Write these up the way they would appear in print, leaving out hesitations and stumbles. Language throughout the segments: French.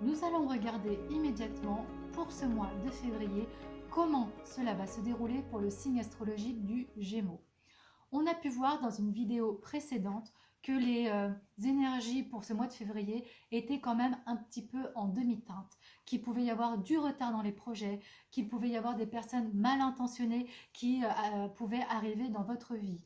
Nous allons regarder immédiatement pour ce mois de février comment cela va se dérouler pour le signe astrologique du Gémeaux. On a pu voir dans une vidéo précédente que les énergies pour ce mois de février étaient quand même un petit peu en demi-teinte, qu'il pouvait y avoir du retard dans les projets, qu'il pouvait y avoir des personnes mal intentionnées qui pouvaient arriver dans votre vie.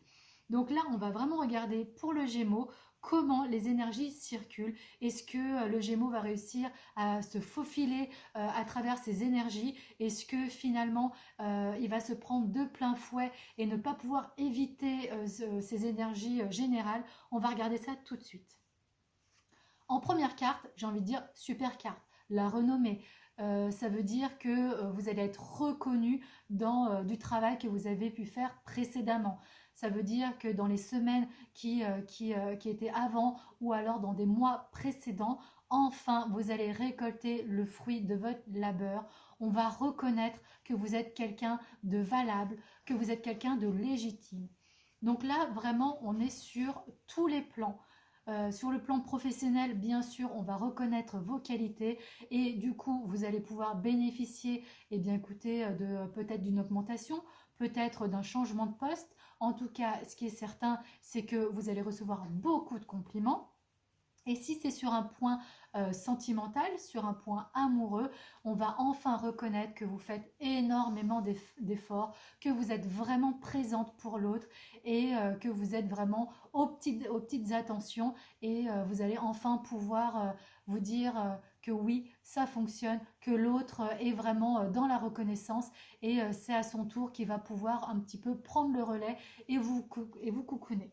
Donc là, on va vraiment regarder pour le Gémeaux comment les énergies circulent. Est-ce que le Gémeaux va réussir à se faufiler à travers ces énergies? Est-ce que finalement il va se prendre de plein fouet et ne pas pouvoir éviter ces énergies générales? On va regarder ça tout de suite. En première carte, j'ai envie de dire super carte, la renommée. Ça veut dire que vous allez être reconnu dans du travail que vous avez pu faire précédemment. Ça veut dire que dans les semaines qui étaient avant ou alors dans des mois précédents, enfin vous allez récolter le fruit de votre labeur. On va reconnaître que vous êtes quelqu'un de valable, que vous êtes quelqu'un de légitime. Donc là, vraiment, on est sur tous les plans. Sur le plan professionnel, bien sûr, on va reconnaître vos qualités et du coup, vous allez pouvoir bénéficier, eh bien, écoutez, de peut-être d'une augmentation, peut-être d'un changement de poste. En tout cas, ce qui est certain, c'est que vous allez recevoir beaucoup de compliments. Et si c'est sur un point sentimental, sur un point amoureux, on va enfin reconnaître que vous faites énormément d'efforts, que vous êtes vraiment présente pour l'autre et que vous êtes vraiment aux petites attentions et vous allez enfin pouvoir vous dire que oui, ça fonctionne, que l'autre est vraiment dans la reconnaissance et c'est à son tour qu'il va pouvoir un petit peu prendre le relais et vous coucouner.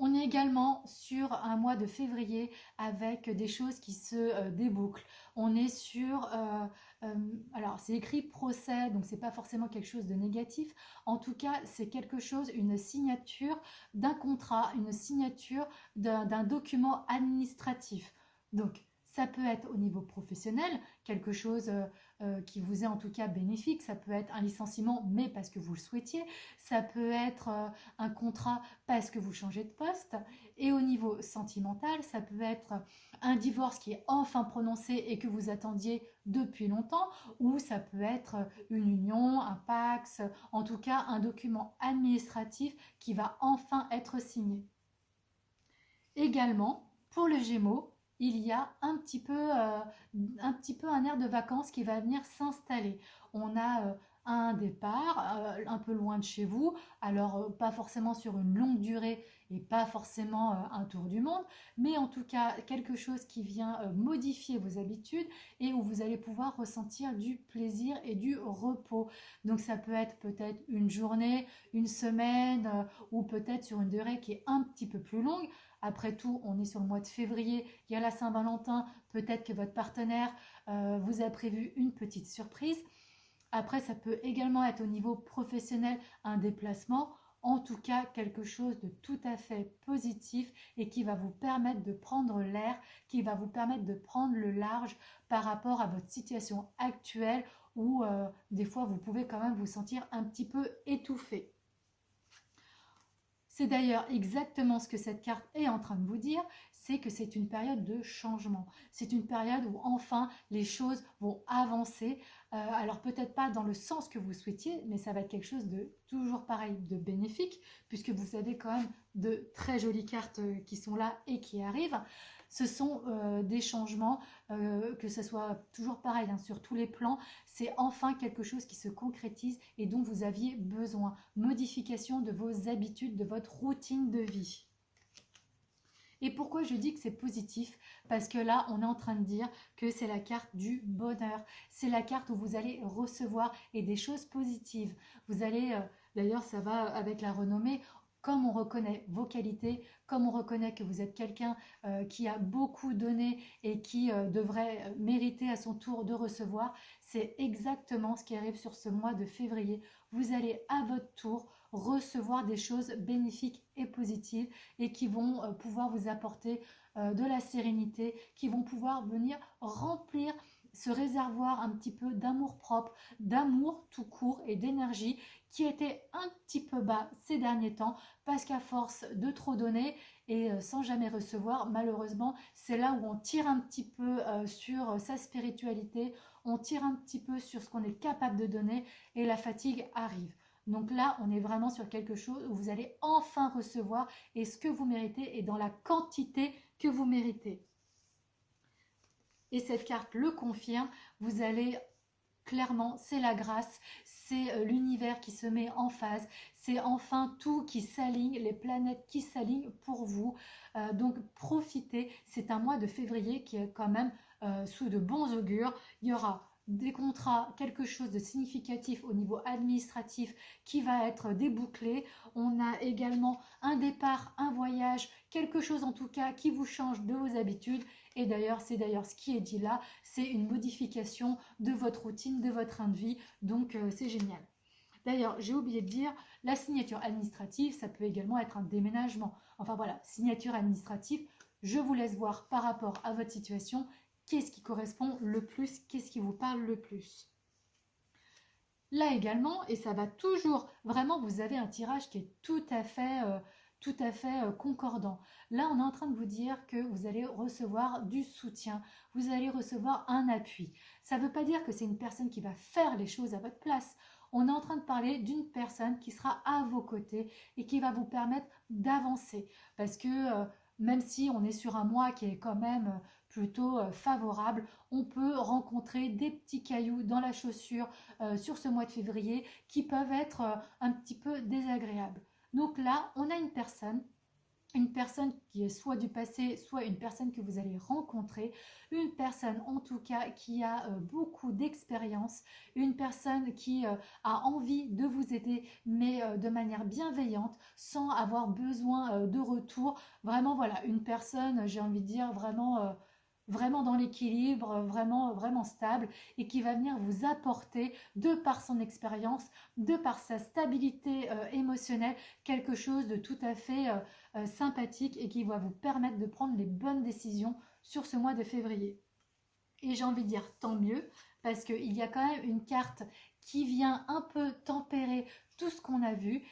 On est également sur un mois de février avec des choses qui se débouclent. On est sur, euh, alors c'est écrit procès, donc c'est pas forcément quelque chose de négatif. En tout cas, c'est quelque chose, une signature d'un contrat, une signature d'un document administratif. Donc ça peut être au niveau professionnel, quelque chose qui vous est en tout cas bénéfique. Ça peut être un licenciement, mais parce que vous le souhaitiez. Ça peut être un contrat parce que vous changez de poste. Et au niveau sentimental, ça peut être un divorce qui est enfin prononcé et que vous attendiez depuis longtemps, ou ça peut être une union, un pax, en tout cas un document administratif qui va enfin être signé. Également, pour le Gémeaux, il y a un petit peu un air de vacances qui va venir s'installer. On a un départ un peu loin de chez vous, alors pas forcément sur une longue durée et pas forcément un tour du monde, mais en tout cas quelque chose qui vient modifier vos habitudes et où vous allez pouvoir ressentir du plaisir et du repos. Donc ça peut être peut-être une journée, une semaine ou peut-être sur une durée qui est un petit peu plus longue. Après tout, on est sur le mois de février, il y a la Saint-Valentin, peut-être que votre partenaire vous a prévu une petite surprise. Après, ça peut également être au niveau professionnel un déplacement, en tout cas quelque chose de tout à fait positif et qui va vous permettre de prendre l'air, qui va vous permettre de prendre le large par rapport à votre situation actuelle où des fois vous pouvez quand même vous sentir un petit peu étouffé. C'est d'ailleurs exactement ce que cette carte est en train de vous dire, c'est que c'est une période de changement. C'est une période où enfin les choses vont avancer. Alors peut-être pas dans le sens que vous souhaitiez, mais ça va être quelque chose de toujours pareil, de bénéfique, puisque vous avez quand même de très jolies cartes qui sont là et qui arrivent. Ce sont des changements, que ce soit toujours pareil hein, sur tous les plans. C'est enfin quelque chose qui se concrétise et dont vous aviez besoin. Modification de vos habitudes, de votre routine de vie. Et pourquoi je dis que c'est positif? Parce que là, on est en train de dire que c'est la carte du bonheur. C'est la carte où vous allez recevoir et des choses positives. Vous allez, d'ailleurs, ça va avec la renommée, comme on reconnaît vos qualités, comme on reconnaît que vous êtes quelqu'un qui a beaucoup donné et qui devrait mériter à son tour de recevoir, c'est exactement ce qui arrive sur ce mois de février. Vous allez à votre tour recevoir des choses bénéfiques et positives et qui vont pouvoir vous apporter de la sérénité, qui vont pouvoir venir remplir ce réservoir un petit peu d'amour propre, d'amour tout court et d'énergie qui était un petit peu bas ces derniers temps parce qu'à force de trop donner et sans jamais recevoir, malheureusement, c'est là où on tire un petit peu sur sa spiritualité, on tire un petit peu sur ce qu'on est capable de donner et la fatigue arrive. Donc là, on est vraiment sur quelque chose où vous allez enfin recevoir et ce que vous méritez et dans la quantité que vous méritez. Et cette carte le confirme, vous allez clairement, c'est la grâce, c'est l'univers qui se met en phase, c'est enfin tout qui s'aligne, les planètes qui s'alignent pour vous. Donc profitez, c'est un mois de février qui est quand même sous de bons augures. Il y aura des contrats, quelque chose de significatif au niveau administratif qui va être débouclé. On a également un départ, un voyage, quelque chose en tout cas qui vous change de vos habitudes. Et d'ailleurs, c'est d'ailleurs ce qui est dit là, c'est une modification de votre routine, de votre train de vie, donc c'est génial. D'ailleurs, j'ai oublié de dire, la signature administrative, ça peut également être un déménagement. Enfin voilà, signature administrative, je vous laisse voir par rapport à votre situation, qu'est-ce qui correspond le plus, qu'est-ce qui vous parle le plus. Là également, et ça va toujours, vraiment, vous avez un tirage qui est tout à fait concordant. Là, on est en train de vous dire que vous allez recevoir du soutien, vous allez recevoir un appui. Ça ne veut pas dire que c'est une personne qui va faire les choses à votre place. On est en train de parler d'une personne qui sera à vos côtés et qui va vous permettre d'avancer. Parce que même si on est sur un mois qui est quand même plutôt favorable, on peut rencontrer des petits cailloux dans la chaussure sur ce mois de février qui peuvent être un petit peu désagréables. Donc là, on a une personne qui est soit du passé, soit une personne que vous allez rencontrer, une personne en tout cas qui a beaucoup d'expérience, une personne qui a envie de vous aider, mais de manière bienveillante, sans avoir besoin de retour. Vraiment, voilà, une personne, j'ai envie de dire, vraiment dans l'équilibre, vraiment stable et qui va venir vous apporter, de par son expérience, de par sa stabilité émotionnelle, quelque chose de tout à fait sympathique et qui va vous permettre de prendre les bonnes décisions sur ce mois de février. Et j'ai envie de dire tant mieux, parce qu'il y a quand même une carte qui vient un peu tempérer tout ce qu'on a vu,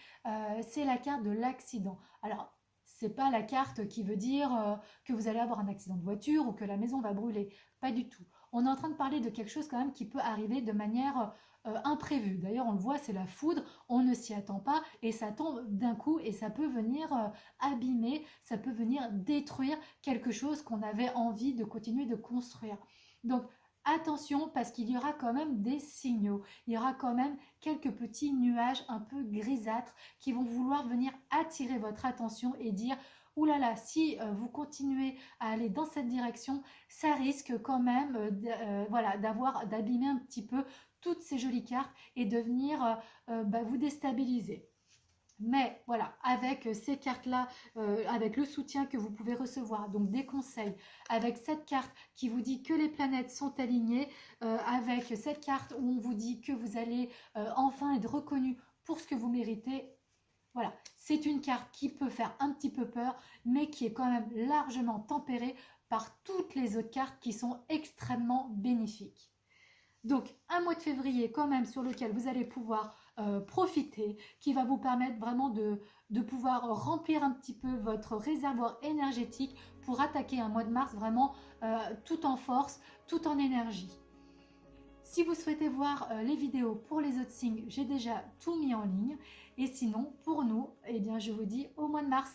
c'est la carte de l'accident. Alors, c'est pas la carte qui veut dire que vous allez avoir un accident de voiture ou que la maison va brûler, pas du tout. On est en train de parler de quelque chose quand même qui peut arriver de manière imprévue. D'ailleurs, on le voit, c'est la foudre, on ne s'y attend pas et ça tombe d'un coup et ça peut venir abîmer, ça peut venir détruire quelque chose qu'on avait envie de continuer de construire. Donc attention parce qu'il y aura quand même des signaux, il y aura quand même quelques petits nuages un peu grisâtres qui vont vouloir venir attirer votre attention et dire ouh là là, si vous continuez à aller dans cette direction, ça risque quand même voilà, d'abîmer un petit peu toutes ces jolies cartes et de venir vous déstabiliser. Mais voilà, avec ces cartes-là, avec le soutien que vous pouvez recevoir, donc des conseils, avec cette carte qui vous dit que les planètes sont alignées, avec cette carte où on vous dit que vous allez enfin être reconnu pour ce que vous méritez, voilà, c'est une carte qui peut faire un petit peu peur, mais qui est quand même largement tempérée par toutes les autres cartes qui sont extrêmement bénéfiques. Donc un mois de février quand même sur lequel vous allez pouvoir profiter, qui va vous permettre vraiment de pouvoir remplir un petit peu votre réservoir énergétique pour attaquer un mois de mars vraiment tout en force, tout en énergie. Si vous souhaitez voir les vidéos pour les autres signes, j'ai déjà tout mis en ligne. Et sinon, pour nous, eh bien, je vous dis au mois de mars.